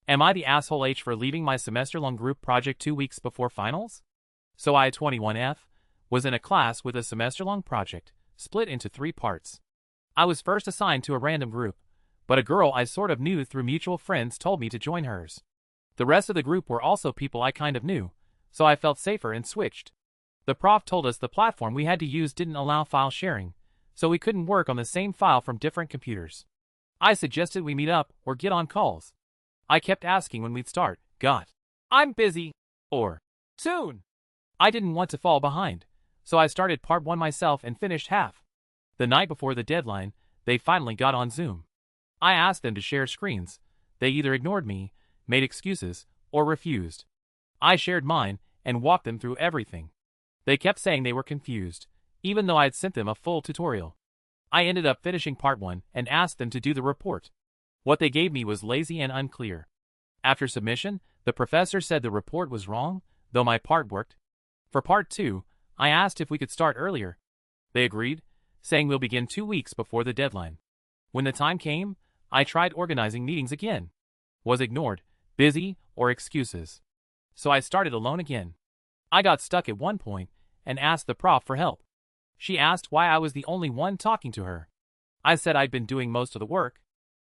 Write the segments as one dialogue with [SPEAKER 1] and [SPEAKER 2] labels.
[SPEAKER 1] Am I the asshole H for leaving my semester-long group project 2 weeks before finals? So I-21F was in a class with a semester-long project, split into 3 parts. I was first assigned to a random group, but a girl I sort of knew through mutual friends told me to join hers. The rest of the group were also people I kind of knew, so I felt safer and switched. The prof told us the platform we had to use didn't allow file sharing, so we couldn't work on the same file from different computers. I suggested we meet up or get on calls. I kept asking when we'd start, "Got, I'm busy," or "Soon." I didn't want to fall behind, so I started part 1 myself and finished half. The night before the deadline, they finally got on Zoom. I asked them to share screens. They either ignored me, made excuses, or refused. I shared mine and walked them through everything. They kept saying they were confused, even though I had sent them a full tutorial. I ended up finishing part 1 and asked them to do the report. What they gave me was lazy and unclear. After submission, the professor said the report was wrong, though my part worked. For part 2, I asked if we could start earlier. They agreed, saying we'll begin 2 weeks before the deadline. When the time came, I tried organizing meetings again. Was ignored, busy, or excuses. So I started alone again. I got stuck at one point and asked the prof for help. She asked why I was the only one talking to her. I said I'd been doing most of the work.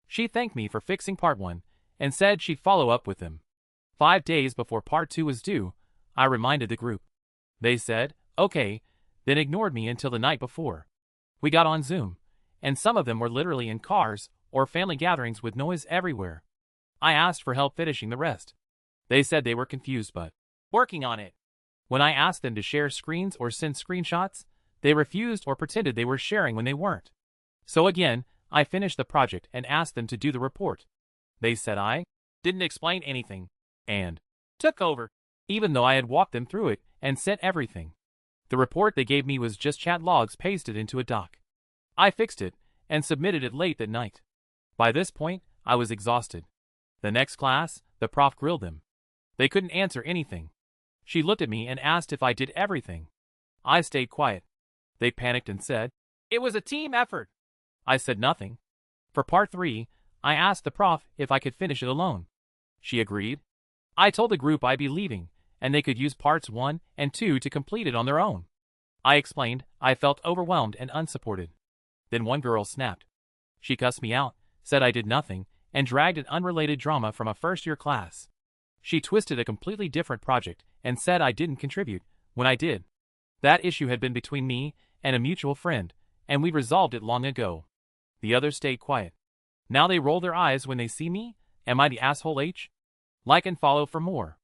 [SPEAKER 1] She thanked me for fixing part 1 and said she'd follow up with them. 5 days before part 2 was due, I reminded the group. They said, "Okay," then ignored me until the night before. We got on Zoom, and some of them were literally in cars or family gatherings with noise everywhere. I asked for help finishing the rest. They said they were confused but working on it. When I asked them to share screens or send screenshots, they refused or pretended they were sharing when they weren't. So again, I finished the project and asked them to do the report. They said I didn't explain anything and took over, even though I had walked them through it and sent everything. The report they gave me was just chat logs pasted into a doc. I fixed it and submitted it late that night. By this point, I was exhausted. The next class, the prof grilled them. They couldn't answer anything. She looked at me and asked if I did everything. I stayed quiet. They panicked and said, "It was a team effort." I said nothing. For part 3, I asked the prof if I could finish it alone. She agreed. I told the group I'd be leaving, and they could use parts 1 and 2 to complete it on their own. I explained I felt overwhelmed and unsupported. Then one girl snapped. She cussed me out, said I did nothing, and dragged an unrelated drama from a first-year class. She twisted a completely different project and said I didn't contribute, when I did. That issue had been between me and a mutual friend, and we'd resolved it long ago. The others stayed quiet. Now they roll their eyes when they see me. Am I the asshole H? Like and follow for more.